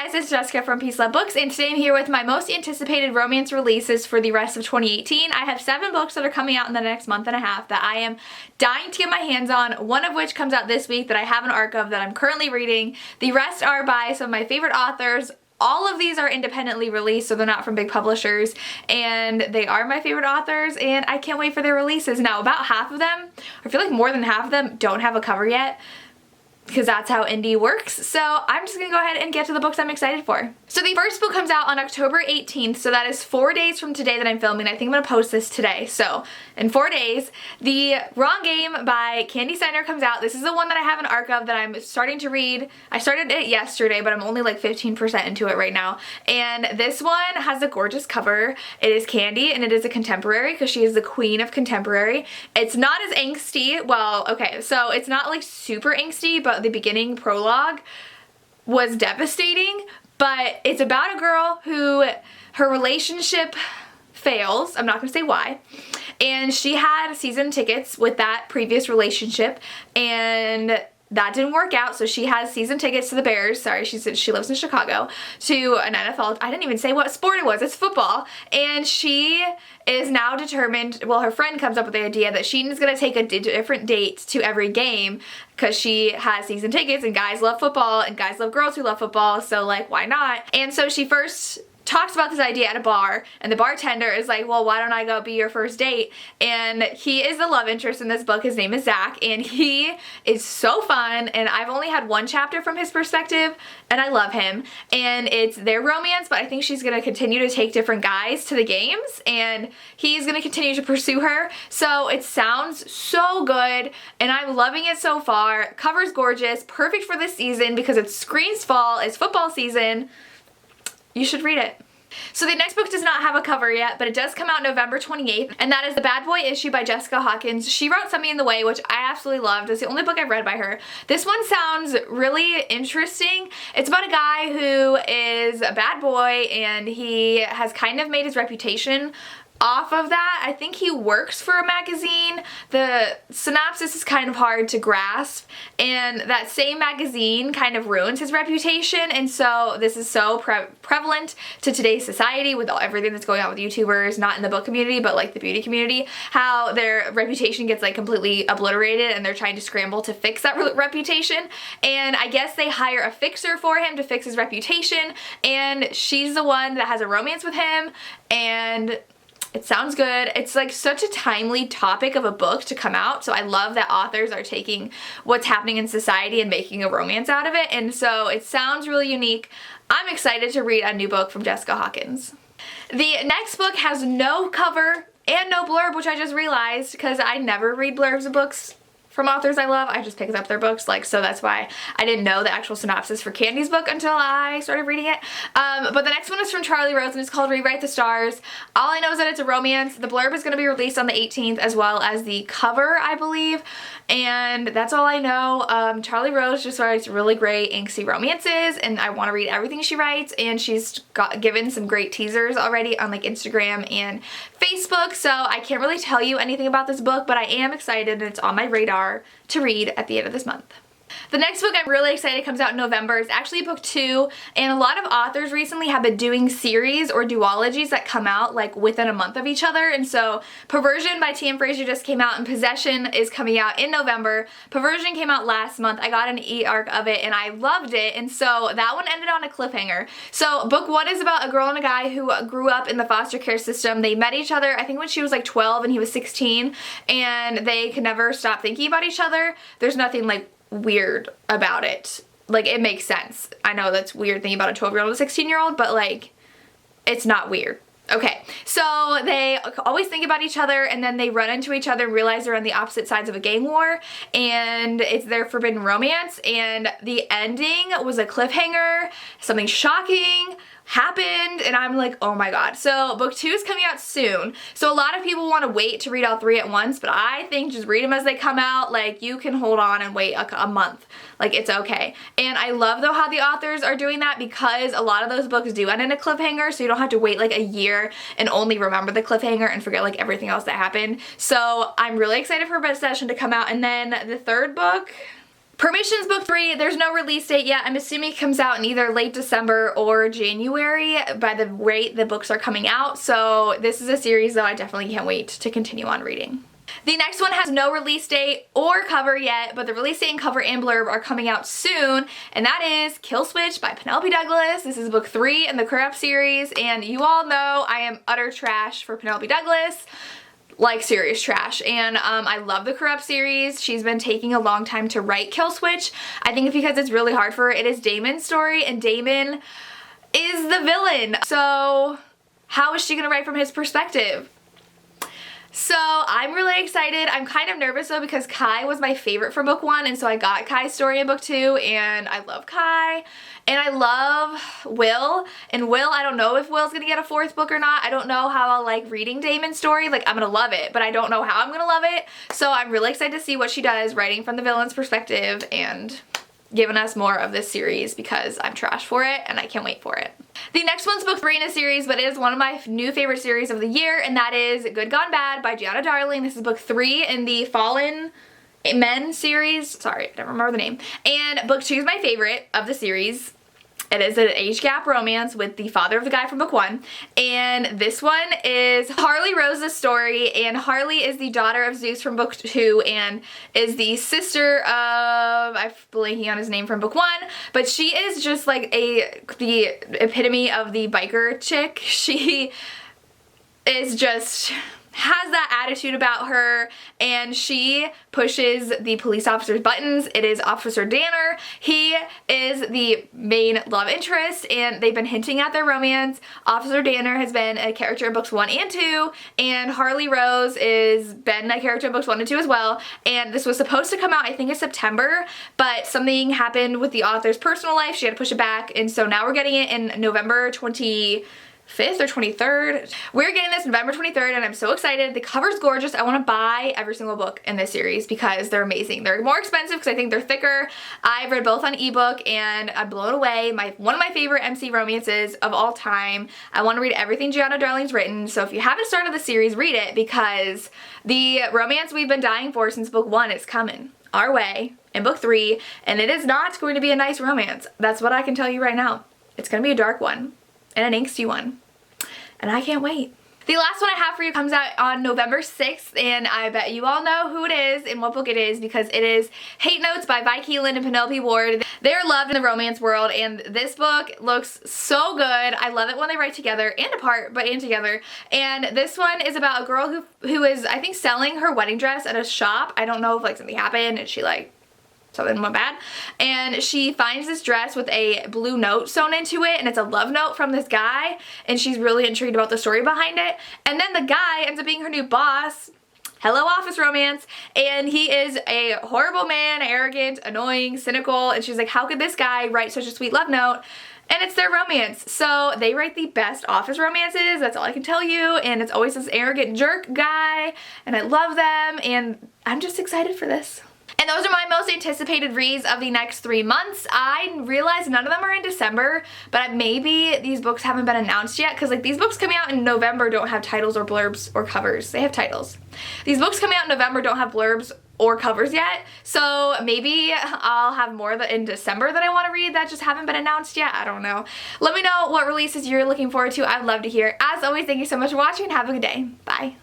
guys, it's Jessica from Peace Love Books, and today I'm here with my most anticipated romance releases for the rest of 2018. I have 7 books that are coming out in the next month and a half that I am dying to get my hands on, one of which comes out this week that I have an arc of that I'm currently reading. The rest are by some of my favorite authors. All of these are independently released, so they're not from big publishers, and they are my favorite authors, and I can't wait for their releases. Now, about half of them, I feel like more than half of them, don't have a cover yet, because that's how indie works. So I'm just gonna go ahead and get to the books I'm excited for. So the first book comes out on October 18th, so that is 4 days from today that I'm filming. I think I'm gonna post this today. So in 4 days, The Wrong Game by Kandi Steiner comes out. This is the one that I have an arc of that I'm starting to read. I started it yesterday, but I'm only like 15% into it right now. And this one has a gorgeous cover. It is Kandi, and it is a contemporary because she is the queen of contemporary. It's not as angsty. Well, okay, so it's not like super angsty, but the beginning prologue was devastating. But it's about a girl who her relationship fails. I'm not gonna say why. And she had season tickets with that previous relationship, and that didn't work out, so she has season tickets to the Bears. Sorry, she lives in Chicago, to an NFL. I didn't even say what sport it was. It's football. And she is now determined, well, her friend comes up with the idea that she is going to take a different date to every game because she has season tickets, and guys love football and guys love girls who love football, so like, why not? And so she first talks about this idea at a bar, and the bartender is like, well, why don't I go be your first date? And he is the love interest in this book. His name is Zach, and he is so fun, and I've only had 1 chapter from his perspective, and I love him. And it's their romance, but I think she's gonna continue to take different guys to the games, and he's gonna continue to pursue her. So it sounds so good, and I'm loving it so far. Cover's gorgeous, perfect for this season because it screams fall, it's football season. You should read it. So the next book does not have a cover yet, but it does come out November 28th, and that is The Bad Boy Issue by Jessica Hawkins. She wrote Send Me in the Way, which I absolutely loved. It's the only book I've read by her. This one sounds really interesting. It's about a guy who is a bad boy, and he has kind of made his reputation off of that. I think he works for a magazine. The synopsis is kind of hard to grasp, and that same magazine kind of ruins his reputation, and so this is so prevalent to today's society with everything that's going on with YouTubers, not in the book community, but like the beauty community, how their reputation gets like completely obliterated, and they're trying to scramble to fix that reputation. And I guess they hire a fixer for him to fix his reputation, and she's the one that has a romance with him, and it sounds good. It's like such a timely topic of a book to come out, so I love that authors are taking what's happening in society and making a romance out of it, and so it sounds really unique. I'm excited to read a new book from Jessica Hawkins. The next book has no cover and no blurb, which I just realized because I never read blurbs of books from authors I love. I just pick up their books, like, so that's why I didn't know the actual synopsis for Kandi's book until I started reading it. But the next one is from Charlie Rose, and it's called Rewrite the Stars. All I know is that it's a romance. The blurb is going to be released on the 18th, as well as the cover, I believe, and that's all I know. Charlie Rose just writes really great angsty romances, and I want to read everything she writes, and she's given some great teasers already on like Instagram and Facebook, so I can't really tell you anything about this book, but I am excited, and it's on my radar to read at the end of this month. The next book I'm really excited comes out in November. It's actually book 2, and a lot of authors recently have been doing series or duologies that come out like within a month of each other, and so Perversion by T.M. Frazier just came out, and Possession is coming out in November. Perversion came out last month. I got an e-arc of it, and I loved it, and so that one ended on a cliffhanger. So book 1 is about a girl and a guy who grew up in the foster care system. They met each other, I think when she was like 12 and he was 16, and they could never stop thinking about each other. There's nothing like weird about it. Like, it makes sense. I know that's weird thinking about a 12-year-old and a 16-year-old, but like, it's not weird. Okay, so they always think about each other, and then they run into each other and realize they're on the opposite sides of a gang war, and it's their forbidden romance, and the ending was a cliffhanger. Something shocking happened, and I'm like, oh my god. So book 2 is coming out soon, so a lot of people want to wait to read all 3 at once, but I think just read them as they come out. Like, you can hold on and wait a month. Like, it's okay. And I love though how the authors are doing that, because a lot of those books do end in a cliffhanger, so you don't have to wait like a year and only remember the cliffhanger and forget like everything else that happened. So I'm really excited for Possession to come out. And then the third book, Permissions book 3, there's no release date yet. I'm assuming it comes out in either late December or January by the rate the books are coming out. So this is a series though I definitely can't wait to continue on reading. The next one has no release date or cover yet, but the release date and cover and blurb are coming out soon, and that is Kill Switch by Penelope Douglas. This is book 3 in the Corrupt series, and you all know I am utter trash for Penelope Douglas. Like serious trash, and I love the Corrupt series. She's been taking a long time to write Kill Switch. I think it's because it's really hard for her. It is Damon's story, and Damon is the villain. So how is she gonna write from his perspective? So I'm really excited. I'm kind of nervous though because Kai was my favorite from book 1, and so I got Kai's story in book 2, and I love Kai. And I love Will. And Will, I don't know if Will's gonna get a 4th book or not. I don't know how I'll like reading Damon's story. Like, I'm gonna love it, but I don't know how I'm gonna love it. So I'm really excited to see what she does writing from the villain's perspective and giving us more of this series because I'm trash for it and I can't wait for it. The next one's book 3 in a series, but it is one of my new favorite series of the year, and that is Good Gone Bad by Gianna Darling. This is book 3 in the Fallen Men series. Sorry, I don't remember the name. And book 2 is my favorite of the series. It is an age gap romance with the father of the guy from book 1. And this one is Harley Rose's story, and Harley is the daughter of Zeus from book 2 and is the sister of, I'm blanking on his name from book 1, but she is just like the epitome of the biker chick. She is just has that attitude about her, and she pushes the police officer's buttons. It is Officer Danner. He is the main love interest, and they've been hinting at their romance. Officer Danner has been a character in books 1 and 2, and Harley Rose is been a character in books 1 and 2 as well. And this was supposed to come out, I think, in September, but something happened with the author's personal life. She had to push it back, and so now we're getting it in November 25th or 23rd. We're getting this November 23rd, and I'm so excited. The cover's gorgeous. I want to buy every single book in this series because they're amazing. They're more expensive because I think they're thicker. I've read both on ebook, and I'm blown away. One of my favorite MC romances of all time. I want to read everything Gianna Darling's written, so if you haven't started the series, read it because the romance we've been dying for since book 1 is coming our way in book 3, and it is not going to be a nice romance. That's what I can tell you right now. It's going to be a dark one and an angsty one, and I can't wait. The last one I have for you comes out on November 6th, and I bet you all know who it is and what book it is because it is Hate Notes by Vi Keelan and Penelope Ward. They're loved in the romance world, and this book looks so good. I love it when they write together and apart, but and together. And this one is about a girl who is, I think, selling her wedding dress at a shop. I don't know if like something happened and she like something went bad, and she finds this dress with a blue note sewn into it, and it's a love note from this guy, and she's really intrigued about the story behind it. And then the guy ends up being her new boss. Hello, office romance. And he is a horrible man, arrogant, annoying, cynical, and she's like, how could this guy write such a sweet love note? And it's their romance. So they write the best office romances, that's all I can tell you, and it's always this arrogant jerk guy, and I love them, and I'm just excited for this. And those are my most anticipated reads of the next 3 months. I realize none of them are in December, but maybe these books haven't been announced yet because like these books coming out in November don't have titles or blurbs or covers. They have titles. These books coming out in November don't have blurbs or covers yet, so maybe I'll have more in December that I want to read that just haven't been announced yet. I don't know. Let me know what releases you're looking forward to. I'd love to hear. As always, thank you so much for watching and have a good day. Bye.